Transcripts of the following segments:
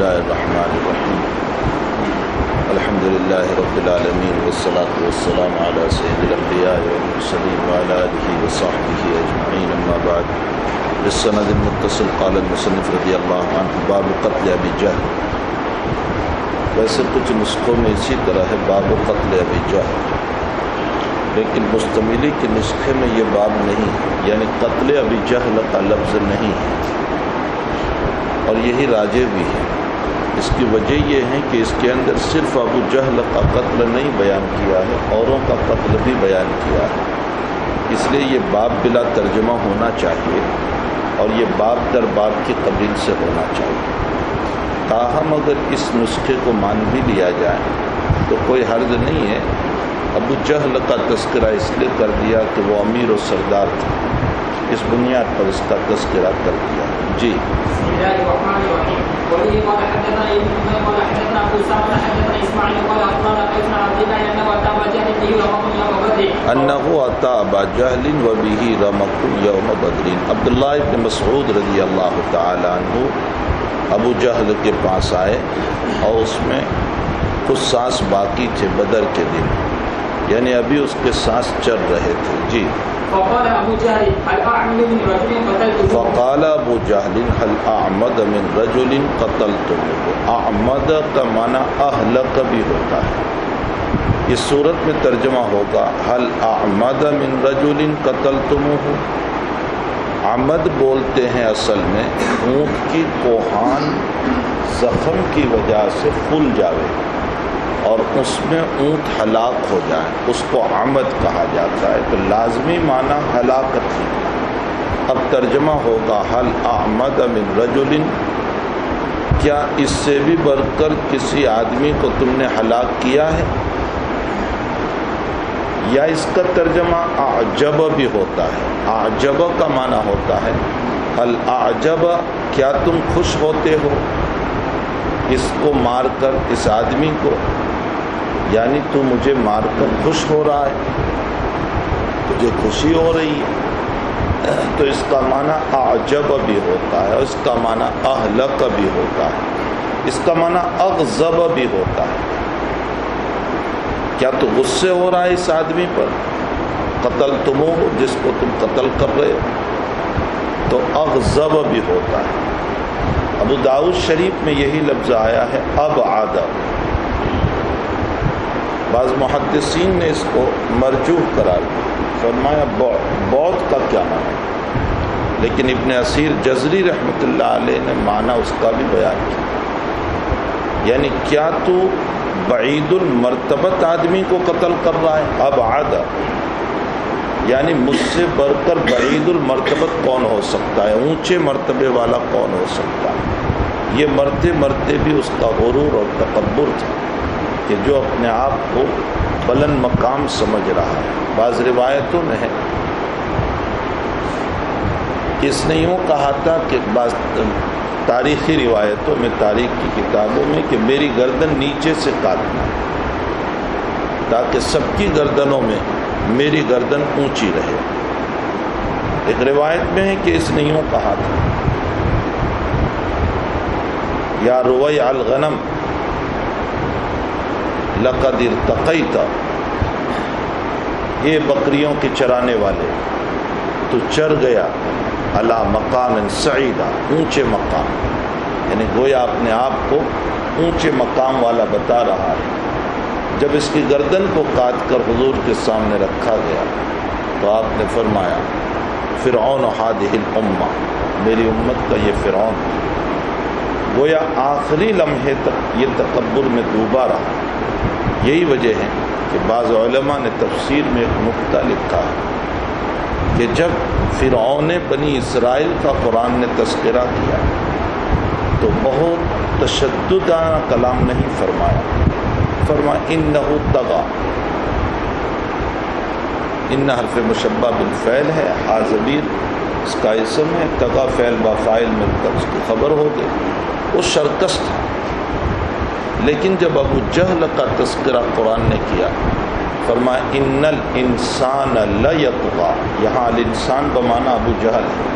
الله الرحمن الرحيم الحمد لله رب العالمين والصلاة والسلام على سيد الأنبياء والمرسلين وعلى آله وصحبه أجمعين أما بعد بالسند المتصل قال المصنف رضی اللہ عنہ باب قتل ابی جہل. ویسے کچھ نسخوں میں اسی طرح ہے باب قتل ابی جہل، لیکن مستملی کے نسخے میں یہ باب نہیں، یعنی قتل ابی جہل کا لفظ نہیں ہے، اور یہی راجح بھی ہے. اس کی وجہ یہ ہے کہ اس کے اندر صرف ابو جہل کا قتل نہیں بیان کیا ہے، اوروں کا قتل بھی بیان کیا ہے. اس لیے یہ باب بلا ترجمہ ہونا چاہیے، اور یہ باب در باب کی قبیل سے ہونا چاہیے. تاہم اگر اس نسخے کو مان بھی لیا جائے تو کوئی حرج نہیں ہے. ابو جہل کا تذکرہ اس لیے کر دیا کہ وہ امیر و سردار تھا، اس بنیاد پر اس کا تذکرہ کر دیا. جی بسم اللہ الرحمن الرحیم. وبه قال حدثنا ابن نمير قال حدثنا ابو اسامه حدثنا اسماعيل قال اخبرنا قيس بن عبد الله انه اتى ابا جهل به يوم بدر انه اتى ابا جهل وبه رمق يوم بدر. عبداللہ بن مسعود رضی اللہ تعالی عنہ ابو جہل کے پاس آئے اور اس میں کچھ سانس باقی تھے بدر کے دن، یعنی ابھی اس کے سانس چل رہے تھے. جی فقال ابو جهل هل اعمد من رجل قتلته فقال ابو جہل هل اعمد من رجل قتلته. اعمد کا معنی اہلک بھی ہوتا ہے. اس صورت میں ترجمہ ہوگا هل اعمد من رجل قتلتموه. عمد بولتے ہیں اصل میں اونٹ کی کوہان زخم کی وجہ سے پھول جاوے اور اس میں اونٹ ہلاک ہو جائے، اس کو عمد کہا جاتا ہے. تو لازمی معنی ہلاکت ہے. اب ترجمہ ہوگا هل اعمد من رجل، کیا اس سے بھی بڑھ کر کسی آدمی کو تم نے ہلاک کیا ہے؟ یا اس کا ترجمہ اعجب بھی ہوتا ہے. اعجب کا معنی ہوتا ہے هل اعجب، کیا تم خوش ہوتے ہو اس کو مار کر، اس آدمی کو، یعنی تو مجھے مار کر خوش ہو رہا ہے، تجھے خوشی ہو رہی ہے. تو اس کا معنی اعجب بھی ہوتا ہے، اس کا معنی اہلک بھی ہوتا ہے، اس کا معنی اغضب بھی ہوتا ہے. کیا تو غصے ہو رہا ہے اس آدمی پر؟ قتل تمو، جس کو تم قتل کر رہے ہو، تو اغضب بھی ہوتا ہے. ابو داؤد شریف میں یہی لفظ آیا ہے ابعد. بعض محدثین نے اس کو مرجوح قرار دیا، فرمایا بعد کا کیا معنی، لیکن ابن اسیر جزری رحمۃ اللہ علیہ نے معنی اس کا بھی بیان کیا. یعنی کیا تو بعید المرتبت آدمی کو قتل کر رہا ہے؟ ابعد یعنی مجھ سے بڑھ کر بعید المرتبت کون ہو سکتا ہے، اونچے مرتبے والا کون ہو سکتا ہے. یہ مرتے مرتے بھی اس کا غرور اور تکبر تھا کہ جو اپنے آپ کو بلند مقام سمجھ رہا ہے. بعض روایتوں میں ہے اس نے یوں کہا تھا کہ بعض تاریخی روایتوں میں، تاریخ کی کتابوں میں، کہ میری گردن نیچے سے کاٹنا تاکہ سب کی گردنوں میں میری گردن اونچی رہے. ایک روایت میں ہے کہ اس نے یوں کہا تھا یا رویع الغنم لقد ارتقیت، یہ بکریوں کے چرانے والے تو چڑھ گیا علی مقام سعیدہ، اونچے مقام، یعنی گویا اپنے آپ کو اونچے مقام والا بتا رہا ہے. جب اس کی گردن کو کاٹ کر حضور کے سامنے رکھا گیا تو آپ نے فرمایا فرعون ہذہ الامہ، میری امت کا یہ فرعون. گویا آخری لمحے تک یہ تکبر میں ڈوبا رہا. یہی وجہ ہے کہ بعض علماء نے تفسیر میں ایک نکتہ لکھا ہے کہ جب فرعون بنی اسرائیل کا قرآن نے تذکرہ کیا تو بہت تشددانہ کلام نہیں فرمایا. فرمایا انہ طغی، ان حرف مشبہ بالفعل ہے، ضمیر اس کا اسم ہے، طغی فعل با فاعل مل کر اس کی خبر ہو گئی. وہ سرکش تھا. لیکن جب ابو جہل کا تذکرہ قرآن نے کیا فرمایا ان الانسان لیطغی، یہاں الانسان بمعنی ابو جہل ہے.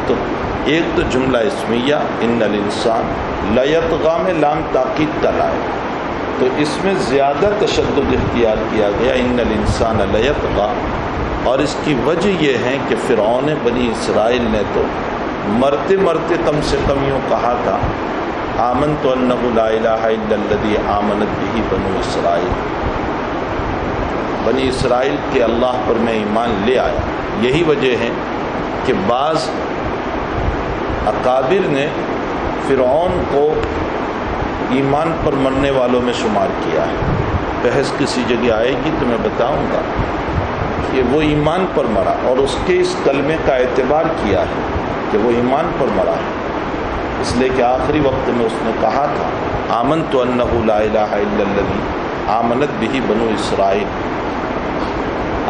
تو ایک تو جملہ اسمیہ ان الانسان لیطغی میں لام تاکید کا لائے، تو اس میں زیادہ تشدد اختیار کیا گیا ان الانسان لیطغی، اور اس کی وجہ یہ ہے کہ فرعون بنی اسرائیل نے تو مرتے مرتے کم سے کم یوں کہا تھا آمنت انہ لا الہ الا الذی آمنت بہ بنو اسرائیل، بنی اسرائیل کے اللہ پر میں ایمان لے آیا۔ یہی وجہ ہے کہ بعض اکابر نے فرعون کو ایمان پر مرنے والوں میں شمار کیا ہے۔ بحث کسی جگہ آئے گی تو میں بتاؤں گا کہ وہ ایمان پر مرا، اور اس کے اس کلمے کا اعتبار کیا ہے کہ وہ ایمان پر مرا ہے، اس لیے کہ آخری وقت میں اس نے کہا تھا آمنت انہ لا الہ الا الذی آمنت بہ بنو اسرائیل،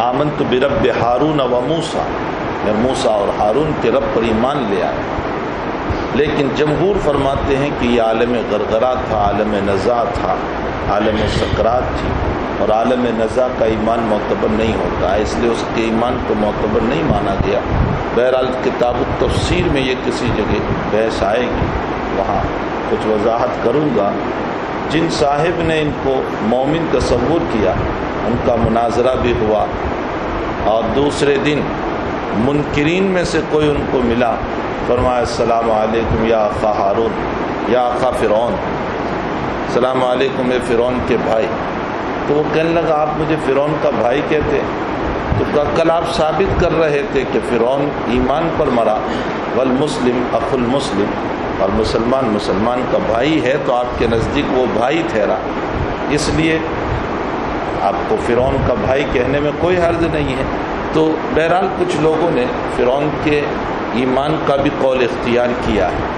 آمنت برب ہارون و موسیٰ، میں موسیٰ اور ہارون کے رب پر ایمان لے آیا۔ لیکن جمہور فرماتے ہیں کہ یہ عالم غرغرہ تھا، عالم نزاع تھا، عالم سکرات تھی، اور عالم نزاع کا ایمان معتبر نہیں ہوتا ہے، اس لیے اس کے ایمان کو معتبر نہیں مانا گیا۔ بہرحال کتاب التفسیر میں یہ کسی جگہ بحث آئے گی، وہاں کچھ وضاحت کروں گا۔ جن صاحب نے ان کو مومن تصور کیا ان کا مناظرہ بھی ہوا، اور دوسرے دن منکرین میں سے کوئی ان کو ملا، فرمایا السلام علیکم یا اخا ہارون یا اخا فرعون، السلام علیکم اے فرعون کے بھائی۔ تو وہ کہنے لگا آپ مجھے فرعون کا بھائی کہتے؟ تو کہا کل آپ ثابت کر رہے تھے کہ فرعون ایمان پر مرا، والمسلم اخو المسلم، اور مسلمان مسلمان کا بھائی ہے، تو آپ کے نزدیک وہ بھائی ٹھہرا، اس لیے آپ کو فرعون کا بھائی کہنے میں کوئی حرج نہیں ہے۔ تو بہرحال کچھ لوگوں نے فرعون کے ایمان کا بھی قول اختیار کیا ہے،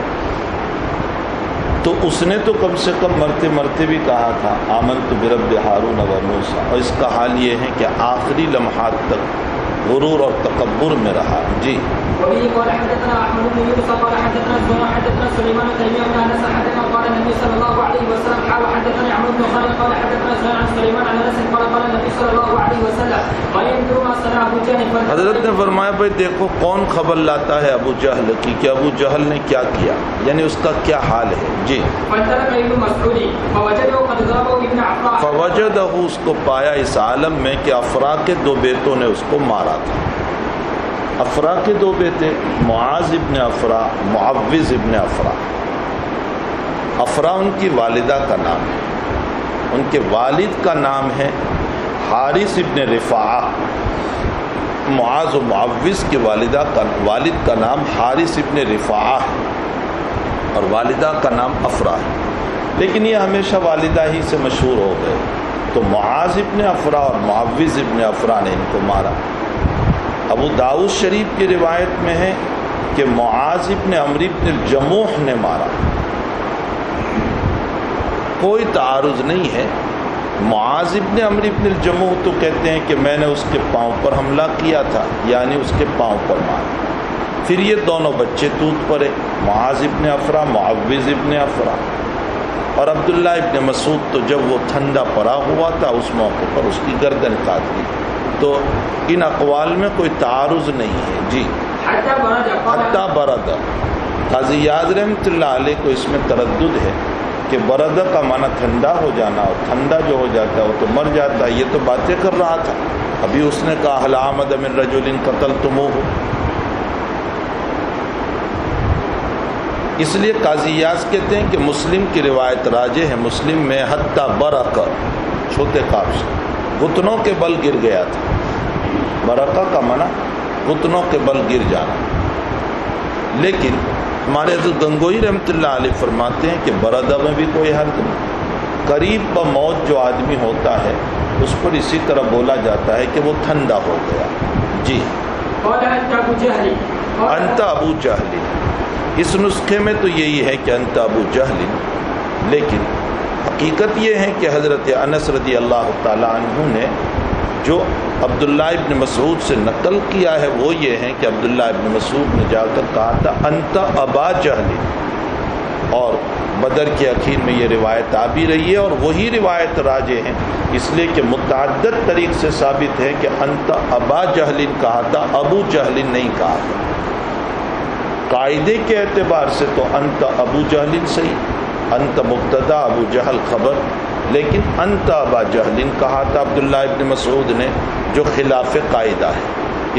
تو اس نے تو کم سے کم مرتے مرتے بھی کہا تھا آمنت برب ہارون و موسیٰ، اور اس کا حال یہ ہے کہ آخری لمحات تک غرور اور تکبر میں رہا۔ جی وبه قال حدثنا احمد بن يونس قال حدثنا زهير حدثنا سليمان بن تيميه بن انس حدثنا قال النبي صلى الله عليه وسلم قال حدثني عمرو بن خالد قال حدثنا زهير عن سليمان عن انس قال قال النبي صلى الله عليه وسلم لا ينظر ما صنع ابو جهل۔ حضرت نے فرمایا بھائی دیکھو کون خبر لاتا ہے ابو جہل کی کہ ابو جہل نے کیا کیا، یعنی اس کا کیا حال ہے۔ جی فانطلق ابن مسعود فوجده قد ضربه ابن عفراء، فوجدہ اس کو پایا اس عالم میں کہ افرا کے دو بیٹوں نے اس کو مارا تھا۔ افرا کے دو بیٹے معاذ ابن افرا، معوذ ابن افرا۔ افرا ان کی والدہ کا نام ہے، ان کے والد کا نام ہے حارث ابن رفاعہ۔ معاذ و معوذ کے والد کا نام حارث ابن رفاعہ ہے، اور والدہ کا نام افرا ہے، لیکن یہ ہمیشہ والدہ ہی سے مشہور ہو گئے۔ تو معاذ ابن افرا اور معوذ ابن افرا نے ان کو مارا۔ ابو داؤد شریف کی روایت میں ہے کہ معاذ ابن عمرو ابن الجموح نے مارا، کوئی تعارض نہیں ہے۔ معاذ ابن عمرو ابن الجموح تو کہتے ہیں کہ میں نے اس کے پاؤں پر حملہ کیا تھا، یعنی اس کے پاؤں پر مارا۔ پھر یہ دونوں بچے تود پڑے، معاذ ابن افرا، معوذ ابن افرا۔ اور عبداللہ ابن مسعود تو جب وہ ٹھنڈا پڑا ہوا تھا اس موقع پر اس کی گردن کاٹ لی۔ تو ان اقوال میں کوئی تعارض نہیں ہے۔ جی حتی برد، قاضی یاد رحمۃ اللہ علیہ کو اس میں تردد ہے کہ برد کا معنی ٹھنڈا ہو جانا، اور ٹھنڈا جو ہو جاتا ہے وہ تو مر جاتا ہے۔ یہ تو باتیں کر رہا تھا، ابھی اس نے کہا هل عمد من رجل قتلتموه، اس لیے قاضی یاز کہتے ہیں کہ مسلم کی روایت راجح ہے، مسلم میں حتی برق، چھوٹے قاف سے گھٹنوں کے بل گر گیا تھا۔ برقہ کا معنی گھٹنوں کے بل گر جانا، لیکن ہمارے حضرت گنگوئی رحمۃ اللہ علیہ فرماتے ہیں کہ بردہ میں بھی کوئی حرج نہیں۔ قریب بموت جو آدمی ہوتا ہے اس پر اسی طرح بولا جاتا ہے کہ وہ ٹھنڈا ہو گیا۔ جی انت ابو جہل، اس نسخے میں تو یہی ہے کہ انت ابو جہل، لیکن حقیقت یہ ہے کہ حضرت انس رضی اللہ تعالی عنہ نے جو عبداللہ ابن مسعود سے نقل کیا ہے وہ یہ ہے کہ عبداللہ ابن مسعود نے جا کر کہا تھا انت ابا جہل، اور بدر کے اخیر میں یہ روایت آ بھی رہی ہے، اور وہی روایت راجح ہے، اس لیے کہ متعدد طریق سے ثابت ہے کہ انت ابا جہل کہا تھا، ابو جہل نہیں کہا تھا۔ قاعدے کے اعتبار سے تو انت ابو جہل صحیح، انت مبتدا ابو جہل خبر، لیکن انت ابا جہل کہا تھا عبداللہ ابن مسعود نے، جو خلاف قاعدہ ہے،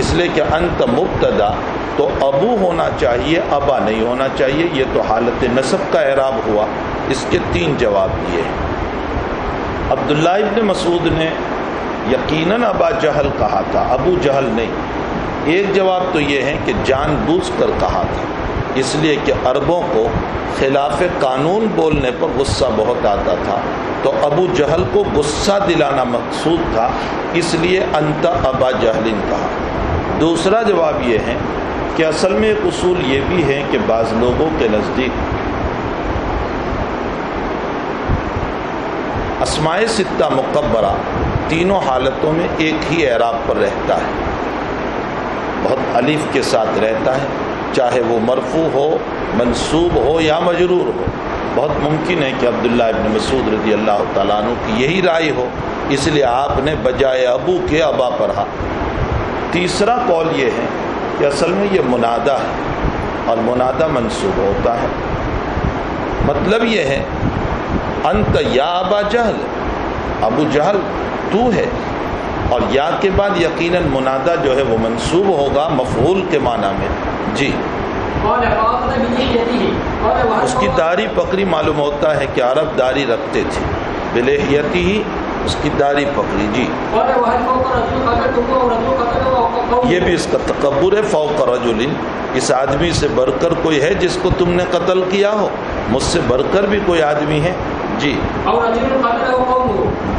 اس لیے کہ انت مبتدا تو ابو ہونا چاہیے، ابا نہیں ہونا چاہیے، یہ تو حالت نصب کا اعراب ہوا۔ اس کے 3 جواب دیے ہیں۔ عبداللہ ابن مسعود نے یقیناً ابا جہل کہا تھا، ابو جہل نہیں۔ ایک جواب تو یہ ہے کہ جان بوجھ کر کہا تھا، اس لیے کہ عربوں کو خلاف قانون بولنے پر غصہ بہت آتا تھا، تو ابو جہل کو غصہ دلانا مقصود تھا، اس لیے انت ابا جہل کہا۔ دوسرا جواب یہ ہے کہ اصل میں ایک اصول یہ بھی ہے کہ بعض لوگوں کے نزدیک اسماء 6 مکبرہ تینوں حالتوں میں ایک ہی اعراب پر رہتا ہے، بہت الف کے ساتھ رہتا ہے، چاہے وہ مرفوع ہو، منصوب ہو یا مجرور ہو۔ بہت ممکن ہے کہ عبداللہ ابن مسعود رضی اللہ تعالیٰ عنہ کی یہی رائے ہو، اس لیے آپ نے بجائے ابو کے ابا پڑھا۔ تیسرا قول یہ ہے کہ اصل میں یہ منادہ ہے اور منادہ منصوب ہوتا ہے، مطلب یہ ہے انت یا ابا جہل، ابو جہل تو ہے، اور یا کے بعد یقیناً منادہ جو ہے وہ منصوب ہوگا مفعول کے معنی میں۔ جی، اس کی داڑھی پکڑی، معلوم ہوتا ہے کہ عرب داڑھی رکھتے تھے، بلحیتی ہی اس کی داڑھی پکڑی۔ جی، یہ بھی اس کا تکبر ہے، فوق رجل، اس آدمی سے بڑھ کر کوئی ہے جس کو تم نے قتل کیا ہو؟ مجھ سے بڑھ کر بھی کوئی آدمی ہے؟ جی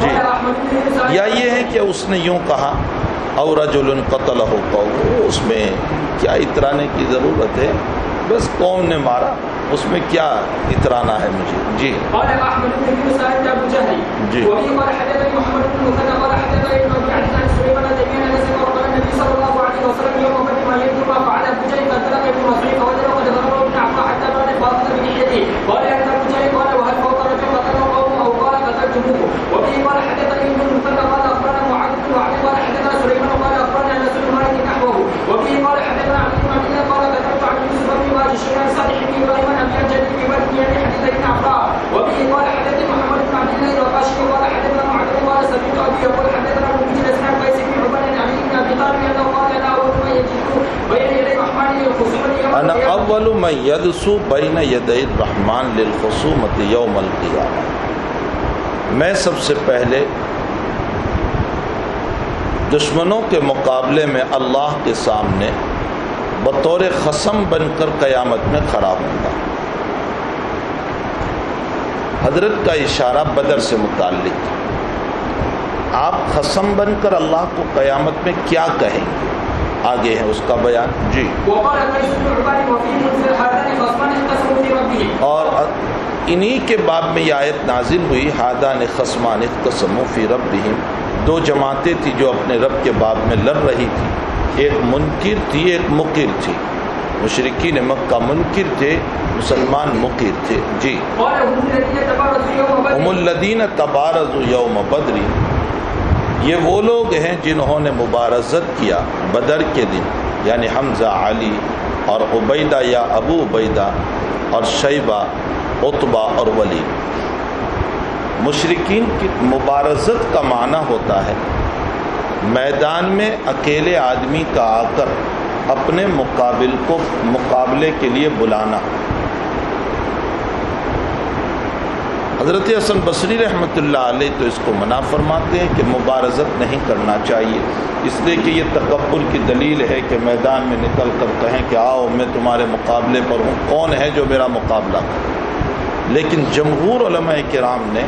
جی، یا یہ ہے کہ اس نے یوں کہا او رجل قتلہ قوم، اس میں کیا اترانے کی ضرورت ہے؟ بس قوم نے مارا، اس میں کیا اترانا ہے مجھے؟ جی جی، انا اول من یدسو بین یدی الرحمن للخصومۃ یوم القیامہ، میں سب سے پہلے دشمنوں کے مقابلے میں اللہ کے سامنے بطور خصم بن کر قیامت میں کھڑا ہوں گا۔ حضرت کا اشارہ بدر سے متعلق ہے، آپ خصم بن کر اللہ کو قیامت میں کیا کہیں گے؟ آگے ہے اس کا بیان۔ جی، اور انہی کے باب میں یہ آیت نازل ہوئی، ہادان خصمان اختصموا فی ربہم، 2 جماعتیں تھی جو اپنے رب کے باب میں لڑ رہی تھی، ایک منکر تھی ایک مقر تھی۔ مشرکین مکہ منکر تھے، مسلمان مقر تھے۔ جی، ہم الذین تبارزوا یوم بدر، یہ وہ لوگ ہیں جنہوں نے مبارزت کیا بدر کے دن، یعنی حمزہ، علی اور عبیدہ یا ابو عبیدہ اور شیبہ، عتبہ اور ولید۔ مشرکین کی مبارزت کا معنی ہوتا ہے میدان میں اکیلے آدمی کا آ کر اپنے مقابل کو مقابلے کے لیے بلانا۔ حضرت حسن بصری رحمۃ اللہ علیہ تو اس کو منع فرماتے ہیں کہ مبارزت نہیں کرنا چاہیے، اس لیے کہ یہ تکبر کی دلیل ہے کہ میدان میں نکل کر کہیں کہ آؤ میں تمہارے مقابلے پر ہوں، کون ہے جو میرا مقابلہ کرے۔ لیکن جمہور علماء کرام نے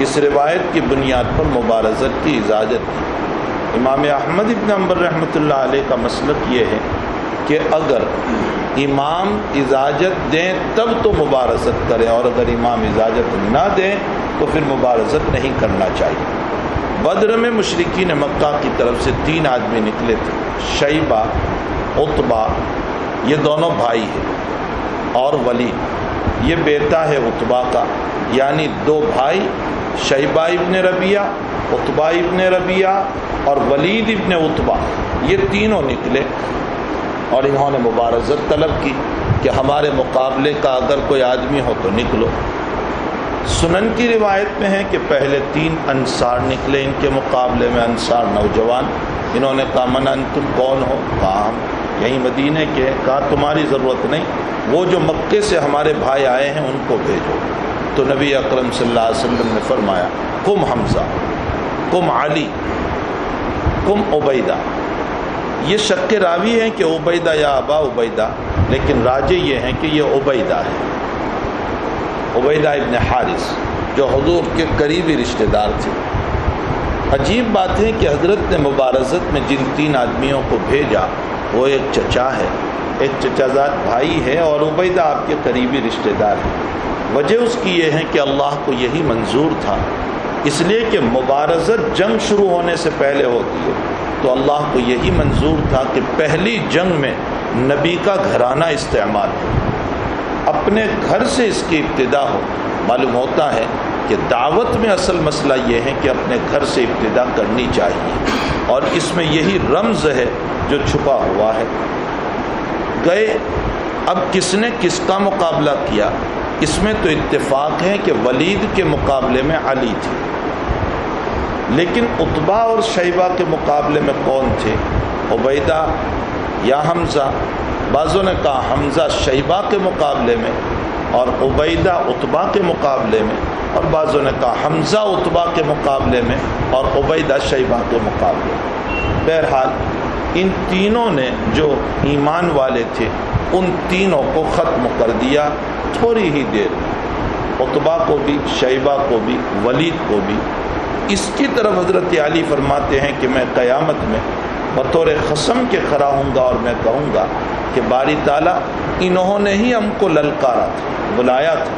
اس روایت کی بنیاد پر مبارزت کی اجازت دی۔ امام احمد ابن حنبل رحمۃ اللہ علیہ کا مسلک یہ ہے کہ اگر امام اجازت دیں تب تو مبارزت کریں، اور اگر امام اجازت نہ دیں تو پھر مبارزت نہیں کرنا چاہیے۔ بدر میں مشرکین مکہ کی طرف سے 3 آدمی نکلے تھے، شیبہ، عتبہ، یہ دونوں بھائی ہیں، اور ولید، یہ بیٹا ہے عتبہ کا، یعنی 2 بھائی، شیبہ ابن ربیعہ، عتبہ ابن ربیعہ اور ولید ابن عتبہ، یہ تینوں نکلے اور انہوں نے مبارزت طلب کی۔ کہ ہمارے مقابلے کا اگر کوئی آدمی ہو تو نکلو۔ سنن کی روایت میں ہے کہ پہلے 3 انصار نکلے ان کے مقابلے میں، انصار نوجوان۔ انہوں نے کہا من انتم، کون ہو؟ کہا ہم یہیں مدینے کے۔ کہا تمہاری ضرورت نہیں، وہ جو مکے سے ہمارے بھائی آئے ہیں ان کو بھیجو۔ تو نبی اکرم صلی اللہ علیہ وسلم نے فرمایا قم حمزہ، قم علی، قم عبیدہ۔ یہ شک راوی ہے کہ عبیدہ یا ابا عبیدہ، لیکن راجح یہ ہے کہ یہ عبیدہ ہے، عبیدہ ابن حارث، جو حضور کے قریبی رشتہ دار تھے۔ عجیب بات ہے کہ حضرت نے مبارزت میں جن 3 آدمیوں کو بھیجا وہ ایک چچا ہے، ایک چچا زاد بھائی ہے، اور عبیدہ آپ کے قریبی رشتہ دار ہے۔ وجہ اس کی یہ ہے کہ اللہ کو یہی منظور تھا، اس لیے کہ مبارزت جنگ شروع ہونے سے پہلے ہوتی ہے، تو اللہ کو یہی منظور تھا کہ پہلی جنگ میں نبی کا گھرانہ استعمال ہو، اپنے گھر سے اس کی ابتدا ہو۔ معلوم ہوتا ہے کہ دعوت میں اصل مسئلہ یہ ہے کہ اپنے گھر سے ابتدا کرنی چاہیے، اور اس میں یہی رمز ہے جو چھپا ہوا ہے۔ گئے، اب کس نے کس کا مقابلہ کیا؟ اس میں تو اتفاق ہے کہ ولید کے مقابلے میں علی تھے، لیکن عتبہ اور شیبہ کے مقابلے میں کون تھے؟ عبیدہ یا حمزہ؟ بعضوں نے کہا حمزہ شیبہ کے مقابلے میں اور عبیدہ عتبہ کے مقابلے میں، اور بعضوں نے کہا حمزہ عتبہ کے مقابلے میں اور عبیدہ شیبہ کے مقابلے میں۔ بہرحال ان تینوں نے جو ایمان والے تھے ان تینوں کو ختم کر دیا تھوڑی ہی دیر میں، عتبہ کو بھی، شیبہ کو بھی، ولید کو بھی۔ اس کی طرف حضرت علی فرماتے ہیں کہ میں قیامت میں بطور قسم کے کھڑا ہوں گا اور میں کہوں گا کہ باری تعالیٰ انہوں نے ہی ہم کو للکارا تھا، بلایا تھا،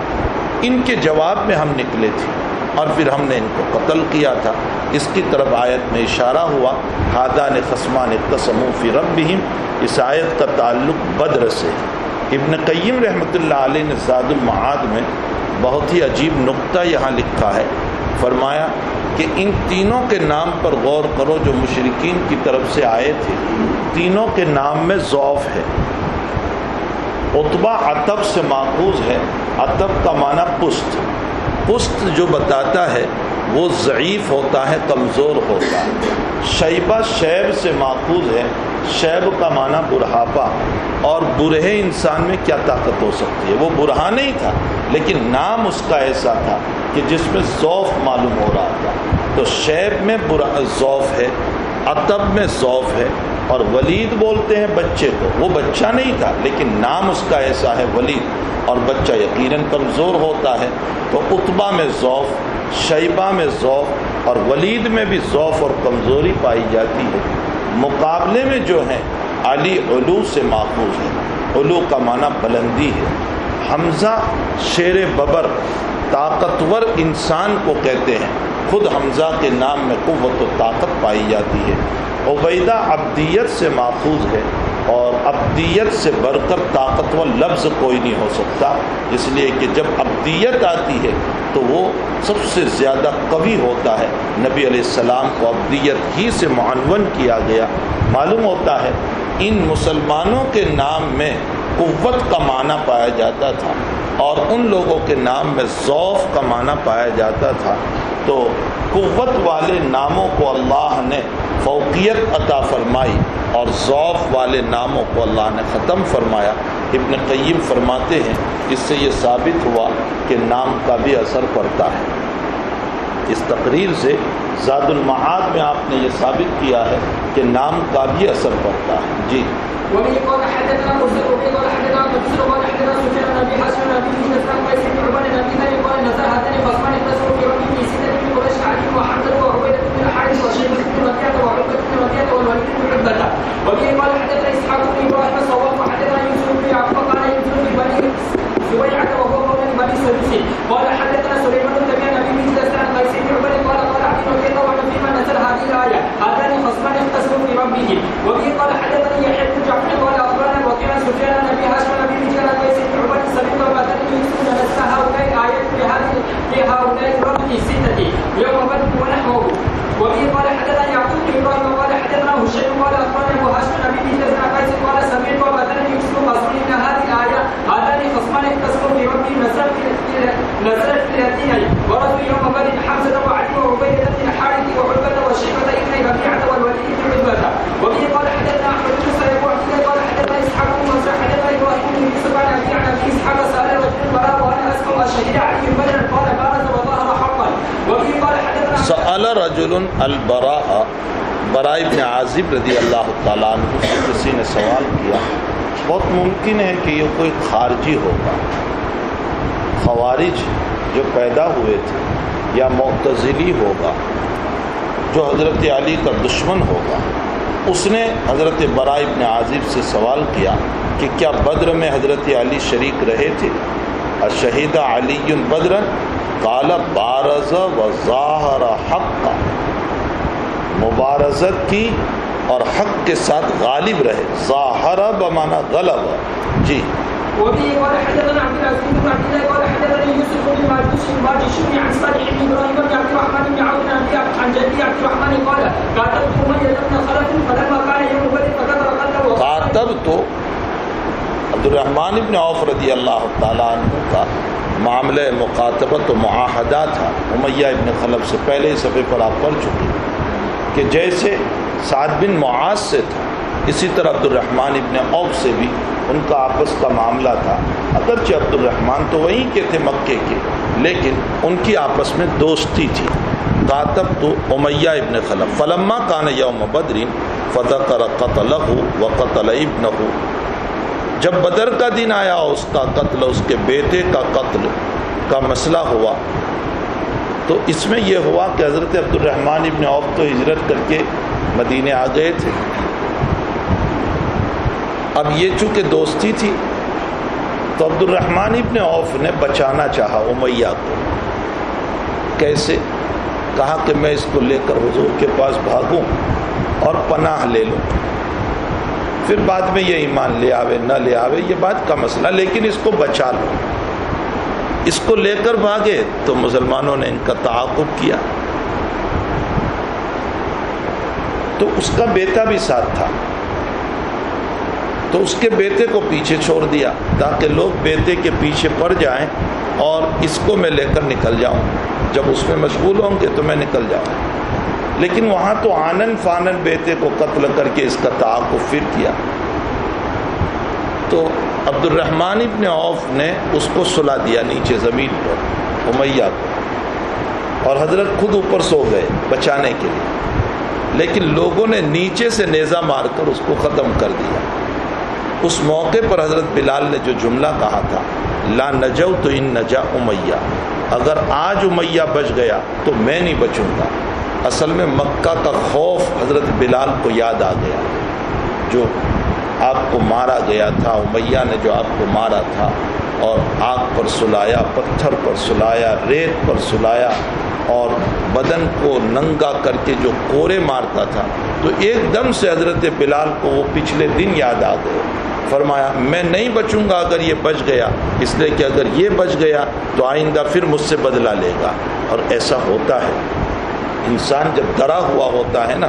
ان کے جواب میں ہم نکلے تھے اور پھر ہم نے ان کو قتل کیا تھا۔ اس کی طرف آیت میں اشارہ ہوا، ہادان خصمان اختصموا فی ربہم۔ اس آیت کا تعلق بدر سے۔ ابن قیم رحمۃ اللہ علیہ نے زاد المعاد میں بہت ہی عجیب نقطہ یہاں لکھا ہے، فرمایا کہ ان تینوں کے نام پر غور کرو جو مشرکین کی طرف سے آئے تھے، تینوں کے نام میں ضعف ہے۔ عتبہ عتب سے ماخوذ ہے، عتب کا معنی پست، پست جو بتاتا ہے وہ ضعیف ہوتا ہے، کمزور ہوتا ہے۔ شیبہ شیب سے ماخوذ ہے، شیب کا معنی بڑھاپا، اور برہے انسان میں کیا طاقت ہو سکتی ہے؟ وہ برہا نہیں تھا، لیکن نام اس کا ایسا تھا کہ جس میں ضعف معلوم ہو رہا تھا۔ تو شیب میں ضعف ہے، عتب میں ضعف ہے، اور ولید بولتے ہیں بچے کو، وہ بچہ نہیں تھا لیکن نام اس کا ایسا ہے ولید، اور بچہ یقیناً کمزور ہوتا ہے۔ تو عتبہ میں ضعف، شیبہ میں ضعف اور ولید میں بھی ضعف اور کمزوری پائی جاتی ہے۔ مقابلے میں جو ہیں علی علو سے ماخوذ ہے، علو کا معنی بلندی ہے۔ حمزہ شیر ببر، طاقتور انسان کو کہتے ہیں، خود حمزہ کے نام میں قوت و طاقت پائی جاتی ہے۔ عبیدہ عبدیت سے ماخوذ ہے، اور عبدیت سے بڑھ کر طاقتور لفظ کوئی نہیں ہو سکتا، اس لیے کہ جب عبدیت آتی ہے تو وہ سب سے زیادہ قوی ہوتا ہے۔ نبی علیہ السلام کو عبدیت ہی سے معنون کیا گیا۔ معلوم ہوتا ہے ان مسلمانوں کے نام میں قوت کا معنی پایا جاتا تھا، اور ان لوگوں کے نام میں ضعف کا معنی پایا جاتا تھا۔ تو قوت والے ناموں کو اللہ نے فوقیت عطا فرمائی اور ضعف والے ناموں کو اللہ نے ختم فرمایا۔ ابن قیم فرماتے ہیں اس سے یہ ثابت ہوا کہ نام کا بھی اثر پڑتا ہے۔ اس تقریر سے زاد المعاد میں آپ نے یہ ثابت کیا ہے کہ نام کا بھی اثر پڑتا ہے۔ جی وبه قال حدثنا مرسل وبه قال حدثنا قدس وقال حدثنا سفيان بن ابي حسن بن ابي حسن عن قيس بن عبان بن ابي ذر قال نزل هاتان خصمان اختصموا في ربهم في سته من قريش علي وحمزه وعبيده بن الحارث وشيبه بن ربيعه وعقبه بن ربيعه والوليد بن عتبه. وبه قال حدثنا اسحاق بن ابراهيم الصواب وحدثنا يوسف بن يعقوب قال يوسف بن بني سويعه وهو مولى بني سدوسي قال حدثنا سليمان بن ابي ابي مجلس عن قيس بن عبان قال قال علي رضي الله عنه فيما نزل هذه الايه هاتان خصمان اختصموا في ربهم. وبه قال حدثني يحيى بن جعفر قال اخبرنا وكيل سفيان بن ابي هاشم بن ابي رجال قيس بن عبان سمعت وبدل يسكن نسخ هؤلاء الايات في هؤلاء الرمل السته يوم بدر ونحوه. وبه قال حدثنا يعقوب بن ابراهيم قال حدثنا هشيم قال اخبرنا ابو هاشم بن ابي رجال قيس قال سمعت وبدل يسكن قصرين هذه الايه البراء، براء ابن عازب رضی اللہ تعالیٰ عنہ سے کسی نے سوال کیا، بہت ممکن ہے کہ یہ کوئی خارجی ہوگا، خوارج جو پیدا ہوئے تھے، یا معتزلی ہوگا جو حضرت علی کا دشمن ہوگا۔ اس نے حضرت براء ابن عازب سے سوال کیا کہ کیا بدر میں حضرت علی شریک رہے تھے؟ اشہد علی بدرا؟ قال بارز وظاہر حقا، مبارزت کی اور حق کے ساتھ غالب رہے، ظاہر بمعنی غلب۔ جی وبه قال حدثنا عبد العزيز بن عبد الله قال حدثني يوسف بن ماجشون عن صالح بن ابراهيم بن عبد الرحمن بن عوف عن جدي عبد الرحمن قال كاتبت أمية بن خلف فلما كان يوم بدر فكثر قتله۔ کاتبت عبد الرحمن بن عوف رضی اللہ تعالیٰ عنہ کا معاملہ مکاتبت و معاہدہ تھا، امیہ ابن خلف سے پہلے ہی صفحے پر آپ پڑھ چکے کہ جیسے سعد بن معاذ سے تھا، اسی طرح عبد الرحمن ابن عوف سے بھی ان کا آپس کا معاملہ تھا۔ اگرچہ عبد الرحمن تو وہیں کے تھے، مکے کے، لیکن ان کی آپس میں دوستی تھی۔ کاتبت امیہ ابن خلف فلما کان یوم بدر فذکر قتلہ وقتل ابنہ، جب بدر کا دن آیا اس کا قتل، اس کے بیٹے کا قتل کا مسئلہ ہوا، تو اس میں یہ ہوا کہ حضرت عبد الرحمن ابن عوف تو ہجرت کر کے مدینے آ گئے تھے، اب یہ چونکہ دوستی تھی تو عبد الرحمن ابن عوف نے بچانا چاہا امیہ کو۔ کیسے؟ کہا کہ میں اس کو لے کر حضور کے پاس بھاگوں اور پناہ لے لوں، پھر بعد میں یہ ایمان لے آوے نہ لے آوے یہ بات کا مسئلہ، لیکن اس کو بچا لو۔ اس کو لے کر بھاگے تو مسلمانوں نے ان کا تعاقب کیا، تو اس کا بیٹا بھی ساتھ تھا، تو اس کے بیٹے کو پیچھے چھوڑ دیا تاکہ لوگ بیٹے کے پیچھے پڑ جائیں اور اس کو میں لے کر نکل جاؤں، جب اس میں مشغول ہوں گے تو میں نکل جاؤں۔ لیکن وہاں تو آنن فانن بیٹے کو قتل کر کے اس کا تعاقب پھر کیا، تو عبد الرحمن ابن عوف نے اس کو سلا دیا نیچے زمین پر امیہ کو، اور حضرت خود اوپر سو گئے بچانے کے لیے، لیکن لوگوں نے نیچے سے نیزہ مار کر اس کو ختم کر دیا۔ اس موقع پر حضرت بلال نے جو جملہ کہا تھا، لا نجوت ان نجا امیہ، اگر آج امیہ بچ گیا تو میں نہیں بچوں گا۔ اصل میں مکہ کا خوف حضرت بلال کو یاد آ گیا، جو آپ کو مارا گیا تھا، امیہ نے جو آپ کو مارا تھا اور آگ پر سلایا، پتھر پر سلایا، ریت پر سلایا اور بدن کو ننگا کر کے جو کوڑے مارتا تھا، تو ایک دم سے حضرت بلال کو وہ پچھلے دن یاد آ گئے۔ فرمایا میں نہیں بچوں گا اگر یہ بچ گیا، اس لیے کہ اگر یہ بچ گیا تو آئندہ پھر مجھ سے بدلہ لے گا۔ اور ایسا ہوتا ہے، انسان جب ڈرا ہوا ہوتا ہے نا